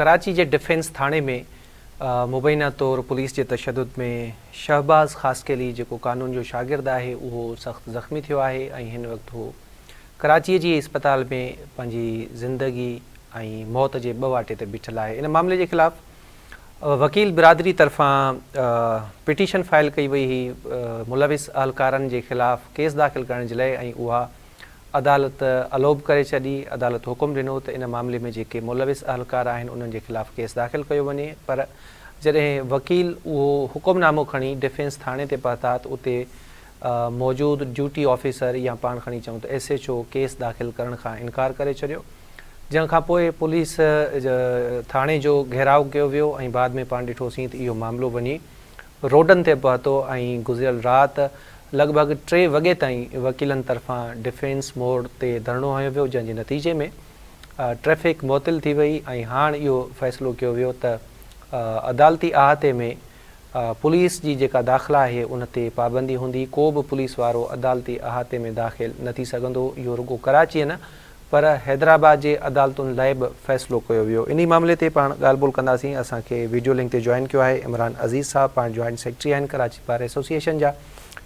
कराची के डिफेंस थाने में मुबैना तौर पुलिस के तशद्दुद में शहबाज ख़ासकेली जो कानून जो शागिर्द है वो सख्त ज़ख्मी थो है। इन वक्त वो कराची जी अस्पताल में पंहिंजी ज़िंदगी मौत के वाटे ते बीठल है। इन मामले के खिलाफ़ वकील बिरादरी तरफ़ां पिटीशन फाइल कई वही हुई मुलविस अहलकारन के खिलाफ़ केस दाख़िल करने के लिए उहा अदालत अलोब करे छड़ी। अदालत हुकुम दिनों तो इन मामले में जो मुलविस अहलकार उन्हनि के खिलाफ़ केस दाख़िल किया वने, पर जैसे वकील वो हुकुमनामो खणी डिफेंस थाने ते पहुता तो उते मौजूद ड्यूटी ऑफिसर या पान खणी चऊं तो SHO केस दाख़िल करण का इनकार करे छड़ियो। जंहिंखां पोइ पुलिस थाने जो घेराव किया वियो ऐं बाद में पाण ॾिठोसीं त इहो मामलो वञी रोडनि ते पहुतो ऐं गुज़िरियल राति लॻभॻि 3 वॻे ताईं वकीलनि तरफ़ां डिफेंस मोड़ ते धरणो हयो वियो, जंहिंजे नतीजे में ट्रैफ़िक मुअतिल थी वई ऐं हाणे इहो फ़ैसिलो कयो वियो त अदालती अहाते में पुलिस जी जेका दाख़िला आहे उन ते पाबंदी हूंदी। को बि पुलिस वारो अदालती अहाते में दाख़िल न थी सघंदो। इहो रुगो कराची न पर हैदराबाद के अदालतुनि लाइ बि फ़ैसिलो कयो वियो। इन मामले ते पाण ॻाल्हि ॿोल कंदासीं। असांखे वीडियो लिंक ते जॉइन किया है इमरान अज़ीज़ साहब, पाण जॉइंट सेक्रेटरी हैं कराची बार एसोसिएशन जा।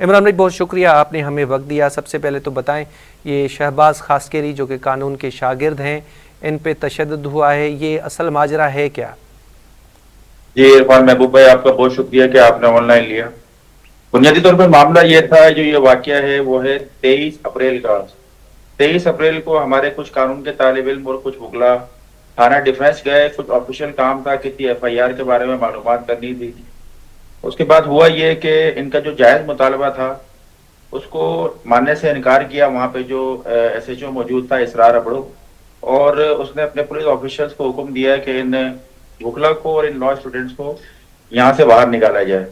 इमरान भाई बहुत शुक्रिया, आपने हमें वक्त दिया। सबसे पहले तो बताएं ये शहबाज ख़ासकेली जो कि कानून के शागिर्द हैं, इन पे तशद्दुद हुआ है, ये असल माजरा है क्या? जी इरफान महबूब भाई, आपका बहुत शुक्रिया कि आपने ऑनलाइन लिया। बुनियादी तौर पर मामला ये था, जो ये वाकया है वो है 23 अप्रैल का। 23 अप्रैल को हमारे कुछ कानून के तालिब इल्म और कुछ वकला थाना डिफेंस गए। कुछ ऑफिशियल काम था, किसी FIR के बारे में मालूमात करनी थी। उसके बाद हुआ ये कि इनका जो जायज़ मुतालबा था उसको मानने से इनकार किया। वहाँ पे जो SHO मौजूद था इसरार अबड़ो, और उसने अपने पुलिस ऑफिसर्स को हुक्म दिया कि इन वकला को और इन लॉ स्टूडेंट्स को यहाँ से बाहर निकाला जाए।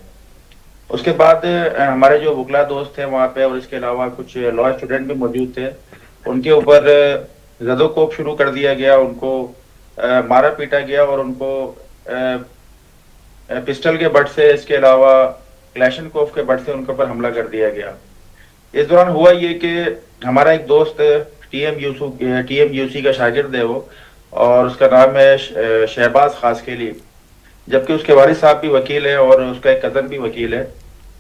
उसके बाद हमारे जो वकला दोस्त थे वहाँ पे और इसके अलावा कुछ लॉ स्टूडेंट भी मौजूद थे, उनके ऊपर ज़दोकोब शुरू कर दिया गया। उनको मारा पीटा गया और उनको पिस्टल के बट से, इसके अलावा क्लैशनकोफ के बट से उनके ऊपर हमला कर दिया गया। इस दौरान हुआ ये कि हमारा एक दोस्त TMUC का शागिर्द है वो, और उसका नाम है शहबाज ख़ासकेली, जबकि उसके वालिद साहब भी वकील है और उसका एक कज़न भी वकील है।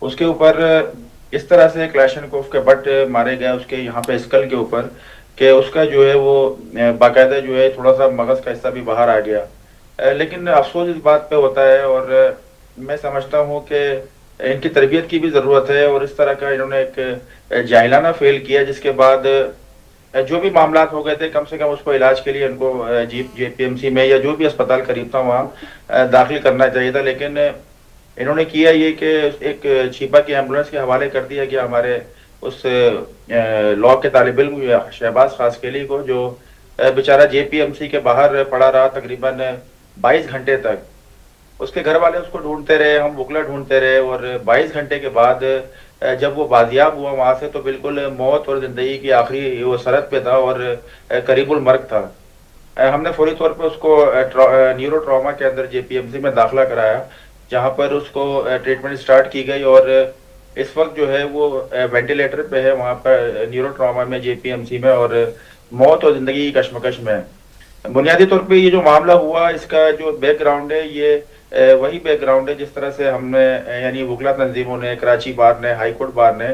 उसके ऊपर इस तरह से क्लैशनकोफ के बट मारे गए उसके यहाँ पे स्कल के ऊपर कि उसका जो है वो बाकायदा जो है थोड़ा सा मगज़ का हिस्सा भी बाहर आ गया। लेकिन अफसोस इस बात पे होता है, और मैं समझता हूँ कि इनकी तरबियत की भी ज़रूरत है। और इस तरह का इन्होंने एक जाहिलाना फेल किया, जिसके बाद जो भी मामलात हो गए थे कम से कम उसको इलाज के लिए उनको JPMC में या जो भी अस्पताल करीब था वहाँ दाखिल करना चाहिए था। लेकिन इन्होंने किया ये कि एक छिपा की एम्बुलेंस के हवाले कर दिया गया हमारे उस लॉ के तालिब इल्म शहबाज ख़ासकेली को, जो बेचारा JPMC के बाहर पड़ा रहा तकरीबन 22 घंटे तक। उसके घर वाले उसको ढूंढते रहे, हम वकला ढूंढते रहे, और 22 घंटे के बाद जब वो बाजियाब हुआ वहाँ से तो बिल्कुल मौत और ज़िंदगी की आखिरी वो सरहद पे था और करीबुल मर्ग था। हमने फौरी तौर पे उसको न्यूरो ट्रॉमा के अंदर JPMC में दाखिला कराया, जहाँ पर उसको ट्रीटमेंट स्टार्ट की गई, और इस वक्त जो है वो वेंटिलेटर पे है वहाँ पर न्यूरो ट्रॉमा में JPMC में, और मौत और ज़िंदगी की कशमकश में। बुनियादी तौर पे ये जो मामला हुआ इसका जो बैकग्राउंड है ये वही बैकग्राउंड है जिस तरह से हमने यानी वकला तंजीमों ने, कराची बार ने, हाई कोर्ट बार ने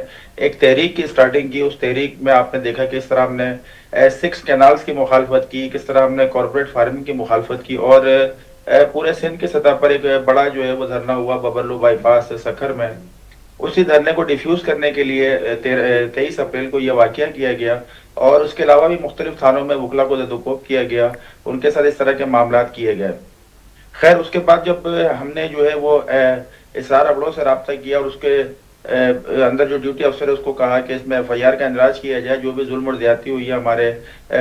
एक तहरीक की स्टार्टिंग की। उस तहरीक में आपने देखा किस तरह हमने 6 कैनाल्स की मुखालफत की, किस तरह हमने कॉर्पोरेट फार्मिंग की मुखालफत की, और पूरे सिंध की सतह पर एक बड़ा जो है वो धरना हुआ बबरलो बाईपास सखर में। उसी धरने को डिफ्यूज करने के लिए 23 अप्रैल को यह वाकया किया गया, और उसके अलावा भी मुख्तलिफ थानों में वकला को ज़दोकोब किया गया, उनके साथ इस तरह के मामलात किए गए। खैर उसके बाद जब हमने जो है वो इसरार अबड़ों से रब्ता किया और उसके अंदर जो ड्यूटी अफसर है उसको कहा कि इसमें FIR का इंदराज किया जाए, जो भी जुल्म और ज्यादती हुई है हमारे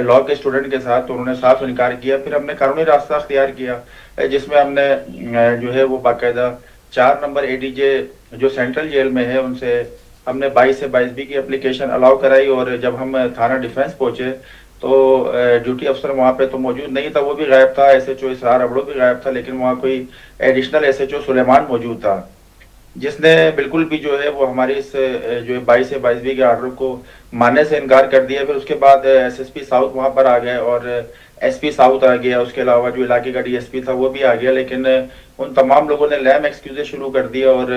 लॉ के स्टूडेंट के साथ, तो उन्होंने साफ इनकार किया। फिर हमने कानूनी रास्ता अख्तियार किया, जिसमें हमने जो है वो बाकायदा 4 नंबर ADJ जो सेंट्रल जेल में है उनसे हमने 22 से 22B की एप्लीकेशन अलाउ कराई। और जब हम थाना डिफेंस पहुंचे तो ड्यूटी अफसर वहाँ पे तो मौजूद नहीं था, वो भी गायब था, SHO इसरार अबड़ो भी गायब था, लेकिन वहाँ कोई एडिशनल SHO सुलेमान मौजूद था। جس نے بالکل بھی جو ہے وہ ہماری اس جو 22 سے 22 کے آرڈر کو ماننے سے انکار کر دیا. پھر اس کے بعد ایس ایس پی ساؤتھ وہاں پر آ گئے اور ایس پی ساؤتھ آ گیا, اس کے علاوہ جو علاقے کا ڈی ایس پی تھا وہ بھی آ گیا, لیکن ان تمام لوگوں نے لیم ایکسکیوزیں شروع کر دیا اور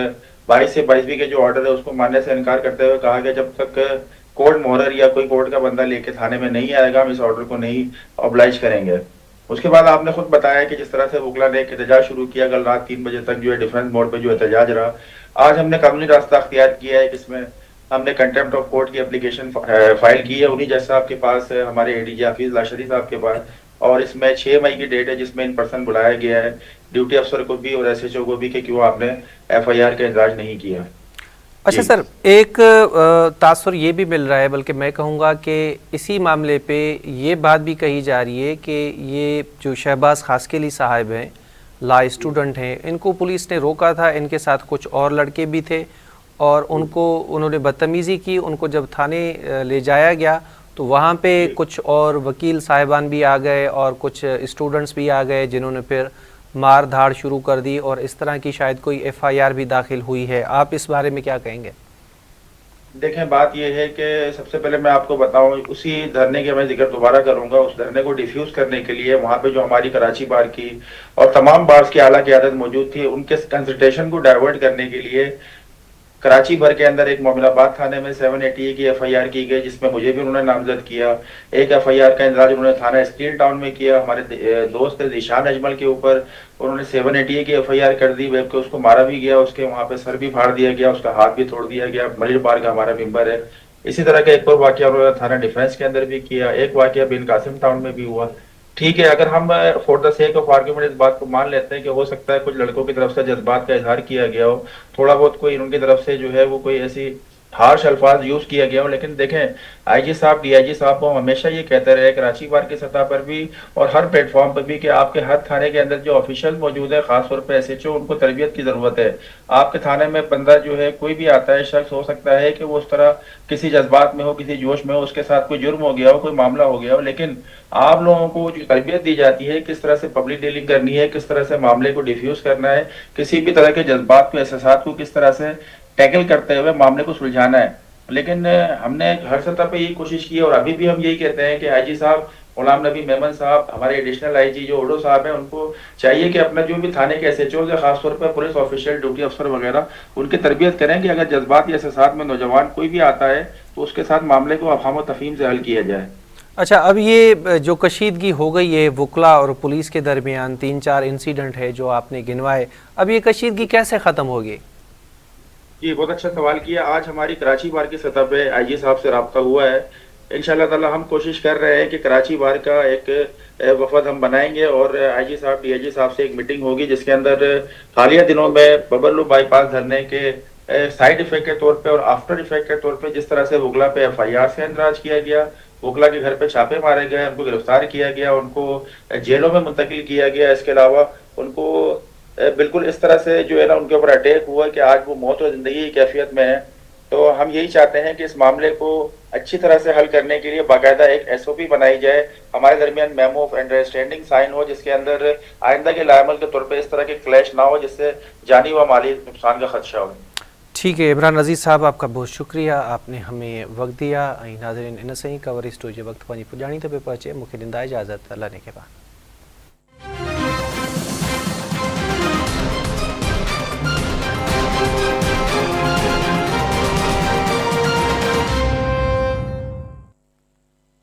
22 سے 22 کے جو آرڈر ہے اس کو ماننے سے انکار کرتے ہوئے کہا کہ جب تک کورٹ مہرر یا کوئی کورٹ کا بندہ لے کے تھانے میں نہیں آئے گا ہم اس آرڈر کو نہیں oblige کریں گے. اس کے بعد آپ نے خود بتایا کہ جس طرح سے وکلا نے ایک احتجاج شروع کیا, کل رات 3 بجے تک جو ہے ڈیفنس موڈ پہ جو احتجاج رہا. آج ہم نے قانونی راستہ اختیار کیا ہے جس میں ہم نے کنٹمپٹ آف کورٹ کی اپلیکیشن فائل کی ہے انہی جج صاحب کے پاس, ہمارے اے ڈی جی حفیظ لاشری صاحب کے پاس, اور اس میں 6 مئی کی ڈیٹ ہے جس میں ان پرسن بلایا گیا ہے ڈیوٹی افسر کو بھی اور ایس ایچ او کو بھی کہ کیوں آپ نے ایف آئی آر کا اندراج نہیں کیا. اچھا سر, ایک تاثر یہ بھی مل رہا ہے, بلکہ میں کہوں گا کہ اسی معاملے پہ یہ بات بھی کہی جا رہی ہے کہ یہ جو شہباز خاسکیلی صاحب ہیں, لا اسٹوڈنٹ ہیں, ان کو پولیس نے روکا تھا, ان کے ساتھ کچھ اور لڑکے بھی تھے اور انہوں نے بدتمیزی کی. ان کو جب تھانے لے جایا گیا تو وہاں پہ کچھ اور وکیل صاحبان بھی آ گئے اور کچھ اسٹوڈنٹس بھی آ گئے جنہوں نے پھر مار دھاڑ شروع کر دی اور اس طرح کی شاید کوئی ایف آئی آر بھی داخل ہوئی ہے. آپ اس بارے میں کیا کہیں گے؟ دیکھیں بات یہ ہے کہ سب سے پہلے میں آپ کو بتاؤں, اسی دھرنے کے میں ذکر دوبارہ کروں گا. اس دھرنے کو ڈیفیوز کرنے کے لیے وہاں پہ جو ہماری کراچی بار کی اور تمام بارز کی اعلیٰ قیادت موجود تھی, ان کے کنسنٹریشن کو ڈائیورٹ کرنے کے لیے کراچی بھر کے اندر ایک مومن آباد تھانے میں 780 کی ایف آئی آر کی گئی, جس میں مجھے بھی انہوں نے نامزد کیا. ایک ایف آئی آر کا اندراج انہوں نے تھانہ اسٹیل ٹاؤن میں کیا ہمارے دوست ذیشان اجمل کے اوپر. انہوں نے 780 کی ایف آئی آر کر دی, جبکہ اس کو مارا بھی گیا, اس کے وہاں پہ سر بھی پھاڑ دیا گیا, اس کا ہاتھ بھی توڑ دیا گیا. ملیر بار کا ہمارا ممبر ہے. اسی طرح کا ایک اور واقعہ انہوں نے تھانہ ڈیفینس کے اندر بھی کیا. ایک واقعہ بن قاسم ٹاؤن میں بھی ہوا. ٹھیک ہے, اگر ہم for the sake of argument اس بات کو مان لیتے ہیں کہ ہو سکتا ہے کچھ لڑکوں کی طرف سے جذبات کا اظہار کیا گیا ہو, تھوڑا بہت کوئی ان کی طرف سے جو ہے وہ کوئی ایسی ہارش الفاظ یوز کیا گیا ہو, لیکن دیکھیں آئی جی صاحب ڈی آئی جی صاحب کو ہمیشہ یہ کہتے رہے کراچی بار کی سطح پر بھی اور ہر پلیٹ فارم پر بھی کہ آپ کے ہر تھانے کے اندر جو آفیشل موجود ہے, خاص طور پہ ایس ایچ او, ان کو تربیت کی ضرورت ہے. آپ کے تھانے میں بندہ جو ہے کوئی بھی آتا ہے, شخص ہو سکتا ہے کہ وہ اس طرح کسی جذبات میں ہو, کسی جوش میں ہو, اس کے ساتھ کوئی جرم ہو گیا ہو, کوئی معاملہ ہو گیا ہو, لیکن آپ لوگوں کو جو تربیت دی جاتی ہے کس طرح سے پبلک ڈیلنگ کرنی ہے, کس طرح سے معاملے کو ڈیفیوز کرنا ہے, کسی بھی طرح کے جذبات کو, احساسات کو کس طرح سے ٹیکل کرتے ہوئے معاملے کو سلجھانا ہے. لیکن ہم نے ہر سطح پہ یہی کوشش کی اور ابھی بھی ہم یہی کہتے ہیں کہ آئی جی صاحب غلام نبی میمن صاحب, ہمارے ایڈیشنل آئی جی جو اوڈو صاحب ہیں, ان کو چاہیے کہ اپنا جو بھی تھانے کے ایس ایچ اوز ہے, خاص طور پہ پولیس آفیشل, ڈیوٹی افسر وغیرہ, ان کی تربیت کریں کہ اگر جذبات یا احساسات میں نوجوان کوئی بھی آتا ہے تو اس کے ساتھ معاملے کو افہام و تفہیم سے حل کیا جائے. اچھا, اب یہ جو کشیدگی ہو گئی ہے وکلا اور پولیس کے درمیان, 3-4 انسیڈنٹ ہے جو آپ نے گنوائے, اب یہ کشیدگی کیسے ختم ہوگی؟ جی بہت اچھا سوال کیا. آج ہماری کراچی بار کی سطح پہ آئی جی صاحب سے رابطہ ہوا ہے. انشاءاللہ تعالی ہم کوشش کر رہے ہیں کہ کراچی بار کا ایک وفد ہم بنائیں گے اور آئی جی صاحب ڈی آئی جی صاحب سے ایک میٹنگ ہوگی جس کے اندر حالیہ دنوں میں ببلو بائی پاس دھرنے کے سائیڈ افیکٹ کے طور پہ اور آفٹر افیکٹ کے طور پہ جس طرح سے وکلا پہ ایف آئی آر سے اندراج کیا گیا, وکلا کے گھر پہ چھاپے مارے گئے, ان کو گرفتار کیا گیا, ان کو جیلوں میں منتقل کیا گیا, اس کے علاوہ ان کو بالکل اس طرح سے جو ہے نا ان کے اوپر اٹیک ہوا کہ آج وہ موت و زندگی کی کیفیت میں ہے. تو ہم یہی چاہتے ہیں کہ اس معاملے کو اچھی طرح سے حل کرنے کے لیے باقاعدہ ایک ایس او پی بنائی جائے, ہمارے درمیان میمو آف انڈرسٹینڈنگ سائن ہو, جس کے اندر آئندہ کے لائمل کے طور پہ اس طرح کے کلیش نہ ہو جس سے جانی و مالی نقصان کا خدشہ ہو. ٹھیک ہے عمران عزیز صاحب, آپ کا بہت شکریہ, آپ نے ہمیں وقت دیا. ناظرین ان سے ہی کور اسٹوری وقت پانی پجانی تو پہ پہنچے, مکھ ڈندا اجازت اللہ نے کے بعد.